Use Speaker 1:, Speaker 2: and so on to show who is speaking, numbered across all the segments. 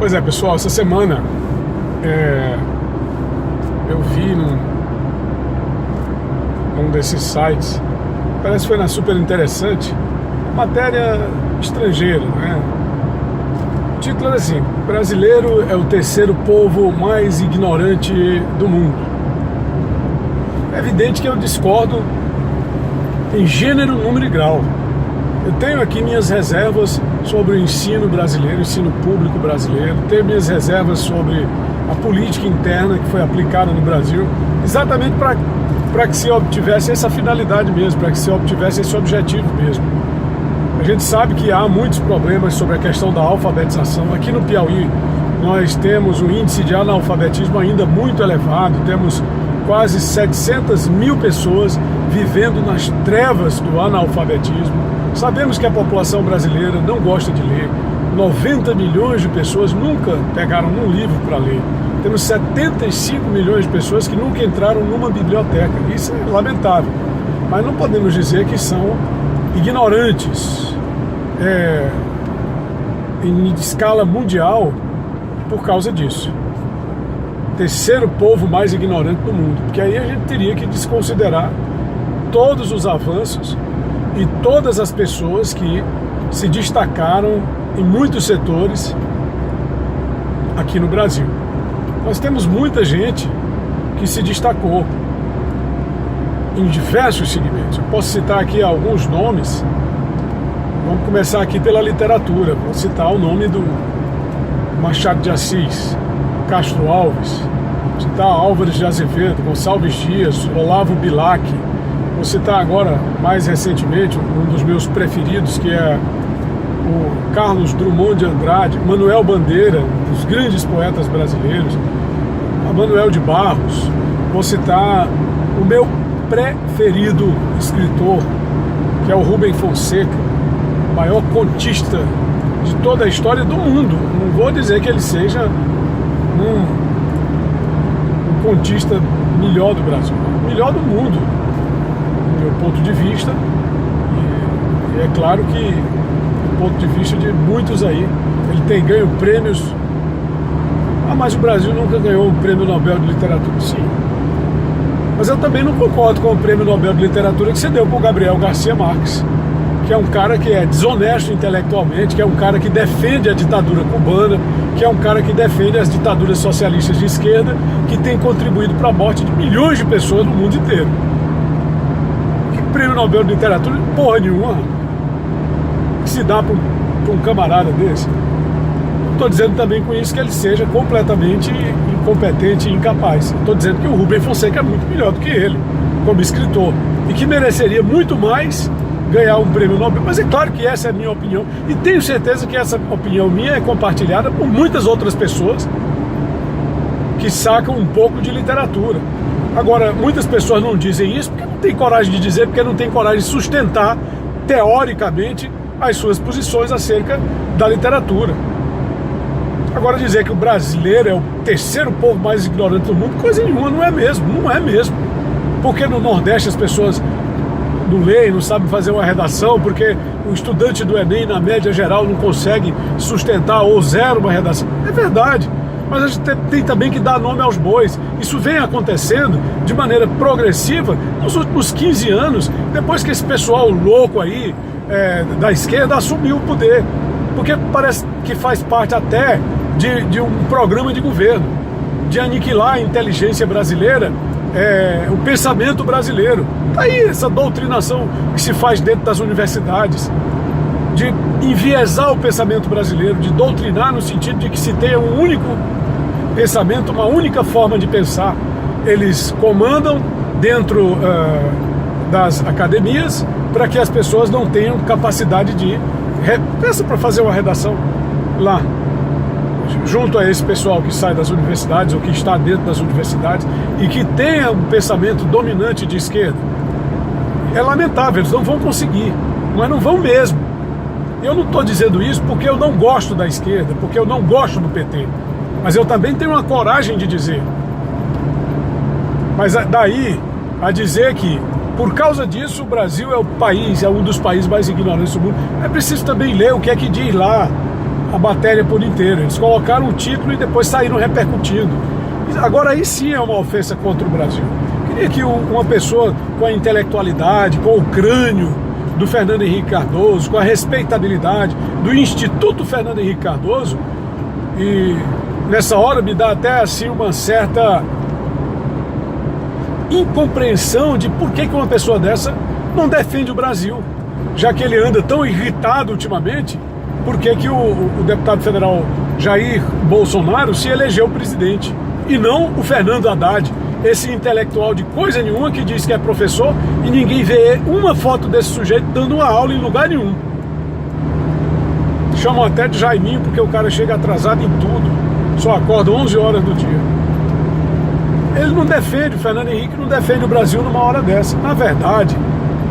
Speaker 1: Pois é, pessoal, essa semana eu vi num desses sites, parece que foi na Super Interessante, matéria estrangeira, né? O título era assim: brasileiro é o terceiro povo mais ignorante do mundo. É evidente que eu discordo em gênero, número e grau. Eu tenho aqui minhas reservas sobre o ensino brasileiro, ensino público brasileiro, tenho minhas reservas sobre a política interna que foi aplicada no Brasil, exatamente para que se obtivesse essa finalidade mesmo, para que se obtivesse esse objetivo mesmo. A gente sabe que há muitos problemas sobre a questão da alfabetização. Aqui no Piauí nós temos um índice de analfabetismo ainda muito elevado, temos quase 700 mil pessoas vivendo nas trevas do analfabetismo. Sabemos que a população brasileira não gosta de ler. 90 milhões de pessoas nunca pegaram um livro para ler. Temos 75 milhões de pessoas que nunca entraram numa biblioteca. Isso é lamentável. Mas não podemos dizer que são ignorantes em escala mundial por causa disso. Terceiro povo mais ignorante do mundo. Porque aí a gente teria que desconsiderar todos os avanços e todas as pessoas que se destacaram em muitos setores aqui no Brasil. Nós temos muita gente que se destacou em diversos segmentos. Eu posso citar aqui alguns nomes. Vamos começar aqui pela literatura. Vou citar o nome do Machado de Assis, Castro Alves, vou citar Álvares de Azevedo, Gonçalves Dias, Olavo Bilac. Vou citar agora, mais recentemente, um dos meus preferidos, que é o Carlos Drummond de Andrade, Manuel Bandeira, um dos grandes poetas brasileiros, Manuel de Barros. Vou citar o meu preferido escritor, que é o Rubem Fonseca, o maior contista de toda a história do mundo. Não vou dizer que ele seja um contista melhor do Brasil, melhor do mundo, do meu ponto de vista. E é claro que, do ponto de vista de muitos aí, ele tem ganho prêmios. Mas o Brasil nunca ganhou um prêmio Nobel de Literatura. Sim. Mas eu também não concordo com o prêmio Nobel de Literatura que você deu para o Gabriel Garcia Marques, que é um cara que é desonesto intelectualmente, que é um cara que defende a ditadura cubana, que é um cara que defende as ditaduras socialistas de esquerda, que tem contribuído para a morte de milhões de pessoas no mundo inteiro. Que prêmio Nobel de Literatura? Porra nenhuma que se dá para um camarada desse. Estou dizendo também com isso que ele seja completamente incompetente e incapaz. Estou dizendo que o Rubem Fonseca é muito melhor do que ele, como escritor, e que mereceria muito mais ganhar um prêmio Nobel. Mas é claro que essa é a minha opinião, e tenho certeza que essa opinião minha é compartilhada por muitas outras pessoas que sacam um pouco de literatura. Agora, muitas pessoas não dizem isso porque não tem coragem de dizer, porque não tem coragem de sustentar teoricamente as suas posições acerca da literatura. Agora, dizer que o brasileiro é o terceiro povo mais ignorante do mundo, coisa nenhuma, não é mesmo, não é mesmo. Porque no Nordeste as pessoas não leem, não sabem fazer uma redação, porque o estudante do Enem, na média geral, não consegue sustentar ou zero uma redação. É verdade, mas a gente tem também que dar nome aos bois. Isso vem acontecendo de maneira progressiva nos últimos 15 anos, depois que esse pessoal louco aí da esquerda assumiu o poder. Porque parece que faz parte até de um programa de governo, de aniquilar a inteligência brasileira, o pensamento brasileiro. Tá aí essa doutrinação que se faz dentro das universidades, de enviesar o pensamento brasileiro, de doutrinar no sentido de que se tenha um único pensamento, uma única forma de pensar. Eles comandam dentro das academias para que as pessoas não tenham capacidade de pensa para fazer uma redação lá, junto a esse pessoal que sai das universidades ou que está dentro das universidades e que tenha um pensamento dominante de esquerda. É lamentável, eles não vão conseguir, mas não vão mesmo. Eu não estou dizendo isso porque eu não gosto da esquerda, porque eu não gosto do PT, mas eu também tenho uma coragem de dizer. Mas daí a dizer que por causa disso o Brasil é um dos países mais ignorantes do mundo, é preciso também ler o que é que diz lá a matéria por inteiro. Eles colocaram o título e depois saíram repercutindo. Agora aí sim é uma ofensa contra o Brasil. Queria que uma pessoa com a intelectualidade, com o crânio do Fernando Henrique Cardoso, com a respeitabilidade do Instituto Fernando Henrique Cardoso, e nessa hora me dá até assim uma certa incompreensão de por que uma pessoa dessa não defende o Brasil, já que ele anda tão irritado ultimamente. Por que o deputado federal Jair Bolsonaro se elegeu presidente e não o Fernando Haddad, esse intelectual de coisa nenhuma que diz que é professor e ninguém vê uma foto desse sujeito dando uma aula em lugar nenhum. Chamam até de Jaiminho porque o cara chega atrasado em tudo, só acorda 11 horas do dia. Ele não defende, o Fernando Henrique não defende o Brasil numa hora dessa. Na verdade,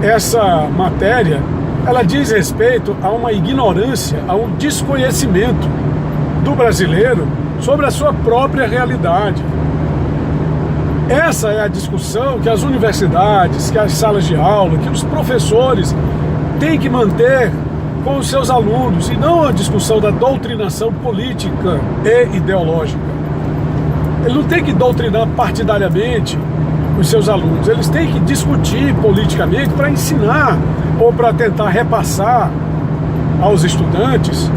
Speaker 1: essa matéria, ela diz respeito a uma ignorância, a um desconhecimento do brasileiro sobre a sua própria realidade. Essa é a discussão que as universidades, que as salas de aula, que os professores têm que manter com os seus alunos, e não a discussão da doutrinação política e ideológica. Ele não tem que doutrinar partidariamente os seus alunos, eles têm que discutir politicamente para ensinar ou para tentar repassar aos estudantes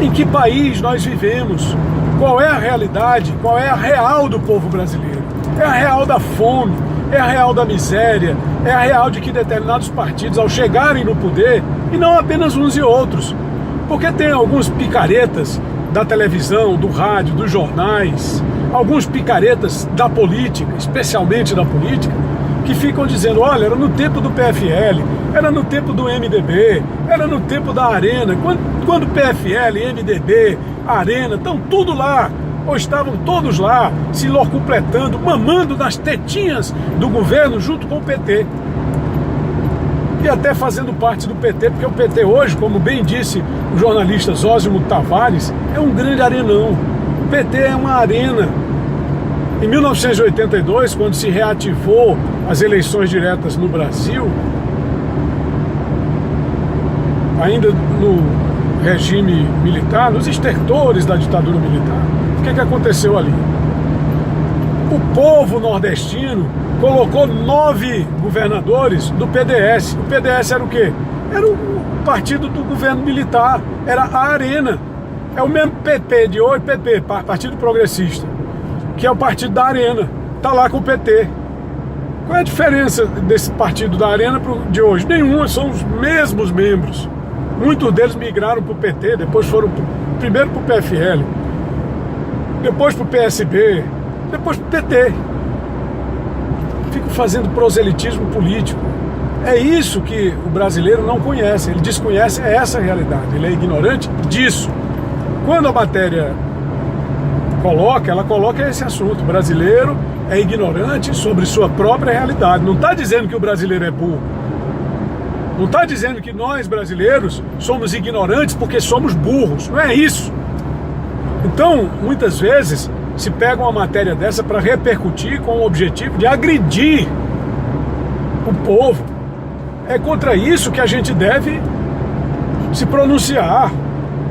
Speaker 1: em que país nós vivemos, qual é a realidade, qual é a real do povo brasileiro. É a real da fome, é a real da miséria, é a real de que determinados partidos, ao chegarem no poder, e não apenas uns e outros, porque tem alguns picaretas da televisão, do rádio, dos jornais, alguns picaretas da política, especialmente da política, que ficam dizendo, olha, era no tempo do PFL, era no tempo do MDB, era no tempo da Arena, quando PFL, MDB, Arena, estão tudo lá, ou estavam todos lá, se locupletando, mamando nas tetinhas do governo junto com o PT. E até fazendo parte do PT, porque o PT hoje, como bem disse o jornalista Zósimo Tavares, é um grande arenão. O PT é uma arena. Em 1982, quando se reativou as eleições diretas no Brasil, ainda no regime militar, nos estertores da ditadura militar, o que aconteceu ali? O povo nordestino colocou 9 governadores do PDS. O PDS era o quê? Era o partido do governo militar, era a Arena. É o mesmo PP de hoje, PP, Partido Progressista, que é o partido da Arena, está lá com o PT. Qual é a diferença desse partido da Arena pro de hoje? Nenhuma, são os mesmos membros. Muitos deles migraram para o PT, depois foram primeiro para o PFL, depois para o PSB, depois para o PT. Ficam fazendo proselitismo político. É isso que o brasileiro não conhece, ele desconhece essa realidade, ele é ignorante disso. Quando a matéria ela coloca esse assunto. O brasileiro é ignorante sobre sua própria realidade. Não está dizendo que o brasileiro é burro. Não está dizendo que nós brasileiros somos ignorantes porque somos burros. Não é isso. Então, muitas vezes, se pega uma matéria dessa para repercutir com o objetivo de agredir o povo. É contra isso que a gente deve se pronunciar.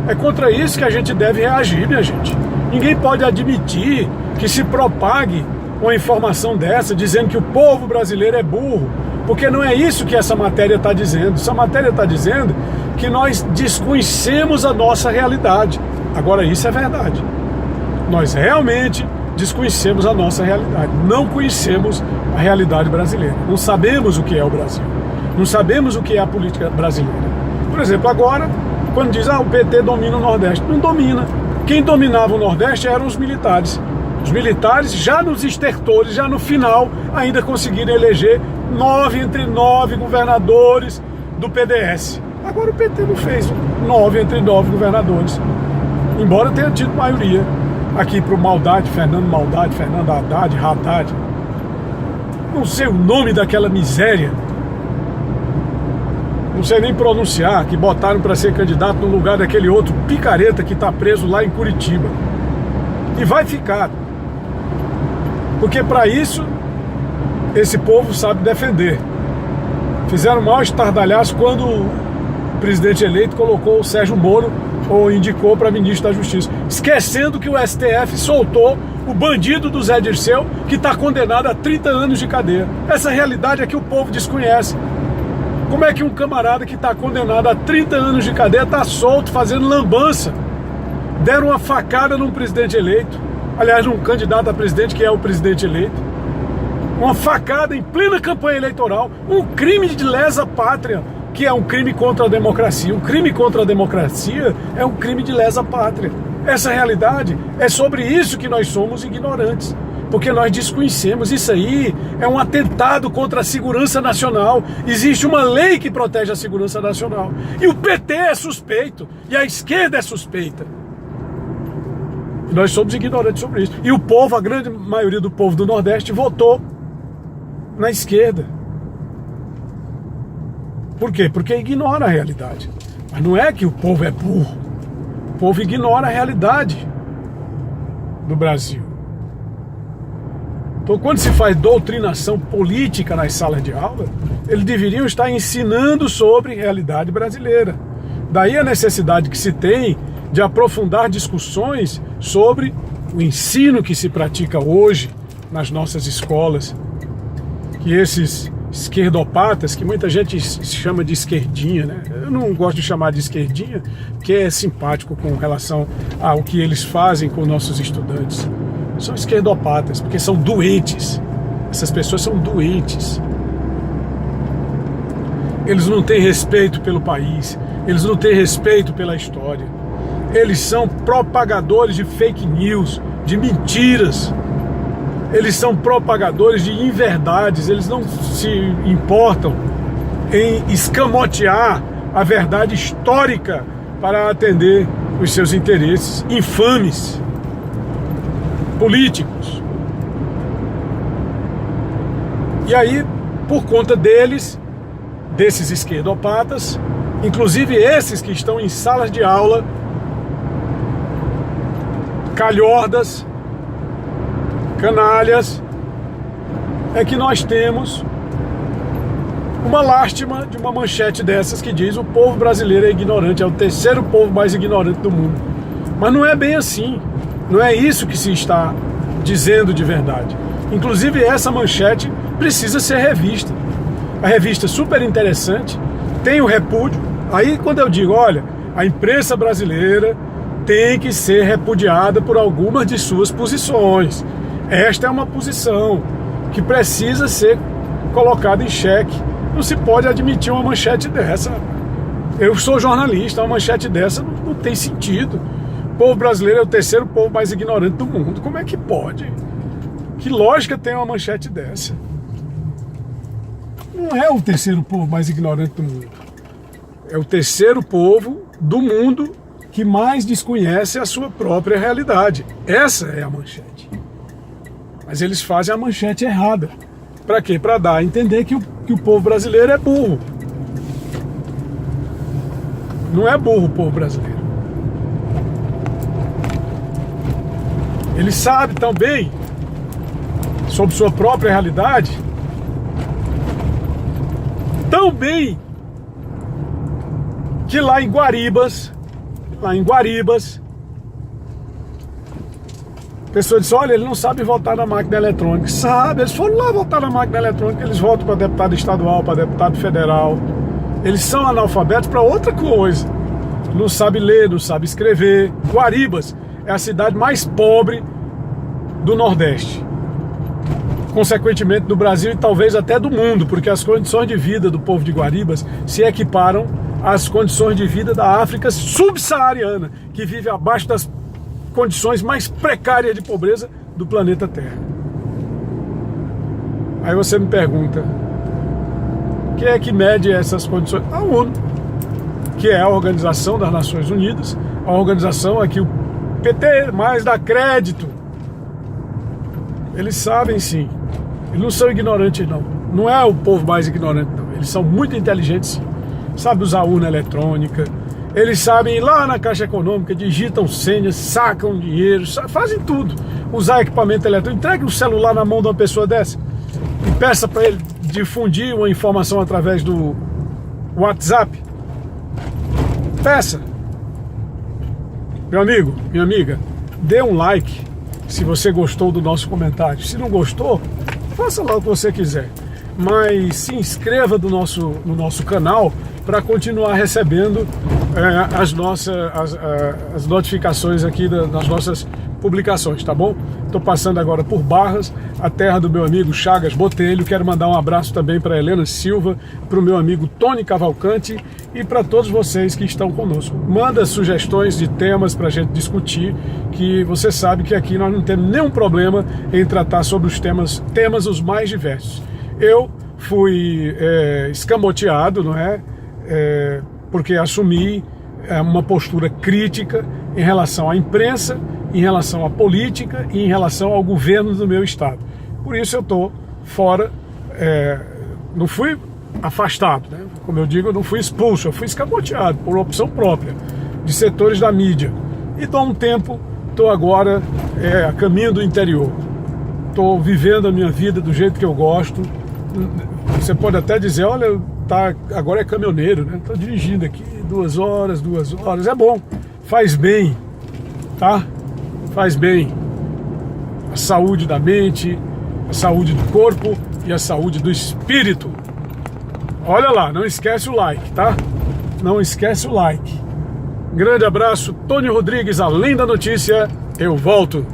Speaker 1: É contra isso que a gente deve reagir, minha gente. Ninguém pode admitir que se propague uma informação dessa, dizendo que o povo brasileiro é burro, porque não é isso que essa matéria está dizendo. Essa matéria está dizendo que nós desconhecemos a nossa realidade. Agora, isso é verdade. Nós realmente desconhecemos a nossa realidade. Não conhecemos a realidade brasileira. Não sabemos o que é o Brasil. Não sabemos o que é a política brasileira. Por exemplo, agora, quando diz, o PT domina o Nordeste. Não domina. Quem dominava o Nordeste eram os militares. Os militares, já nos estertores, já no final, ainda conseguiram eleger 9 entre 9 governadores do PDS. Agora o PT não fez 9 entre 9 governadores. Embora tenha tido maioria. Aqui para o Fernando Haddad. Não sei o nome daquela miséria. Não sei nem pronunciar, que botaram para ser candidato no lugar daquele outro picareta que está preso lá em Curitiba. E vai ficar. Porque para isso, esse povo sabe defender. Fizeram o maior estardalhaço quando o presidente eleito colocou o Sérgio Moro ou indicou para ministro da Justiça, esquecendo que o STF soltou o bandido do Zé Dirceu, que está condenado a 30 anos de cadeia. Essa realidade é que o povo desconhece. Como é que um camarada que está condenado a 30 anos de cadeia está solto, fazendo lambança? Deram uma facada num presidente eleito, aliás, num candidato a presidente que é o presidente eleito. Uma facada em plena campanha eleitoral, um crime de lesa pátria, que é um crime contra a democracia. Um crime contra a democracia é um crime de lesa pátria. Essa realidade é sobre isso que nós somos ignorantes, porque nós desconhecemos. Isso aí é um atentado contra a segurança nacional. Existe uma lei que protege a segurança nacional. E o PT é suspeito, e a esquerda é suspeita. E nós somos ignorantes sobre isso. E o povo, a grande maioria do povo do Nordeste, votou na esquerda. Por quê? Porque ignora a realidade. Mas não é que o povo é burro. O povo ignora a realidade do Brasil. Então, quando se faz doutrinação política nas salas de aula, eles deveriam estar ensinando sobre realidade brasileira. Daí a necessidade que se tem de aprofundar discussões sobre o ensino que se pratica hoje nas nossas escolas, que esses esquerdopatas, que muita gente chama de esquerdinha, né? Eu não gosto de chamar de esquerdinha, porque é simpático com relação ao que eles fazem com nossos estudantes. São esquerdopatas, porque são doentes. Essas pessoas são doentes. Eles não têm respeito pelo país, eles não têm respeito pela história. Eles são propagadores de fake news, de mentiras. Eles são propagadores de inverdades. Eles não se importam em escamotear a verdade histórica para atender os seus interesses infames políticos. E aí, por conta deles, desses esquerdopatas, inclusive esses que estão em salas de aula, calhordas, canalhas, é que nós temos uma lástima de uma manchete dessas que diz: o povo brasileiro é ignorante, é o terceiro povo mais ignorante do mundo. Mas não é bem assim, não é isso que se está dizendo de verdade. Inclusive essa manchete precisa ser revista. A revista é super interessante, tem o repúdio. Aí quando eu digo, olha, a imprensa brasileira tem que ser repudiada por algumas de suas posições. Esta é uma posição que precisa ser colocada em xeque. Não se pode admitir uma manchete dessa. Eu sou jornalista, uma manchete dessa não tem sentido. O povo brasileiro é o terceiro povo mais ignorante do mundo. Como é que pode? Que lógica tem uma manchete dessa? Não é o terceiro povo mais ignorante do mundo. É o terceiro povo do mundo que mais desconhece a sua própria realidade. Essa é a manchete. Mas eles fazem a manchete errada. Para quê? Para dar a entender que o povo brasileiro é burro. Não é burro o povo brasileiro. Ele sabe também sobre sua própria realidade tão bem que lá em Guaribas, a pessoa disse: olha, ele não sabe votar na máquina eletrônica. Sabe, eles foram lá votar na máquina eletrônica, eles votam para deputado estadual, para deputado federal. Eles são analfabetos para outra coisa. Não sabe ler, não sabe escrever. Guaribas é a cidade mais pobre do Nordeste, consequentemente do Brasil e talvez até do mundo, porque as condições de vida do povo de Guaribas se equiparam às condições de vida da África subsaariana, que vive abaixo das condições mais precárias de pobreza do planeta Terra. Aí você me pergunta, quem é que mede essas condições? A ONU, que é a Organização das Nações Unidas, a organização a que o PT mais dá crédito. Eles sabem sim, eles não são ignorantes não, não é o povo mais ignorante não, eles são muito inteligentes sim, sabem usar urna eletrônica, eles sabem ir lá na Caixa Econômica, digitam senhas, sacam dinheiro, fazem tudo, usar equipamento eletrônico. Entregue um celular na mão de uma pessoa dessa e peça para ele difundir uma informação através do WhatsApp. Peça. Meu amigo, minha amiga, dê um like se você gostou do nosso comentário. Se não gostou, faça lá o que você quiser. Mas se inscreva no nosso canal para continuar recebendo as notificações aqui das nossas publicações, tá bom? Estou passando agora por Barras, a terra do meu amigo Chagas Botelho. Quero mandar um abraço também para Helena Silva, para o meu amigo Tony Cavalcante e para todos vocês que estão conosco. Manda sugestões de temas para a gente discutir, que você sabe que aqui nós não temos nenhum problema em tratar sobre os temas os mais diversos. Eu fui escamoteado, não é? Porque assumi uma postura crítica em relação à imprensa, em relação à política e em relação ao governo do meu estado. Por isso eu estou fora, não fui afastado, né? Como eu digo, eu não fui expulso, eu fui escamoteado por opção própria de setores da mídia. E estou há um tempo, estou agora a caminho do interior. Estou vivendo a minha vida do jeito que eu gosto. Você pode até dizer, olha, agora é caminhoneiro, né? Estou dirigindo aqui 2 horas, é bom, faz bem, tá? Faz bem. A saúde da mente, a saúde do corpo e a saúde do espírito. Olha lá, não esquece o like, tá? Não esquece o like. Grande abraço, Tony Rodrigues, Além da Notícia, eu volto.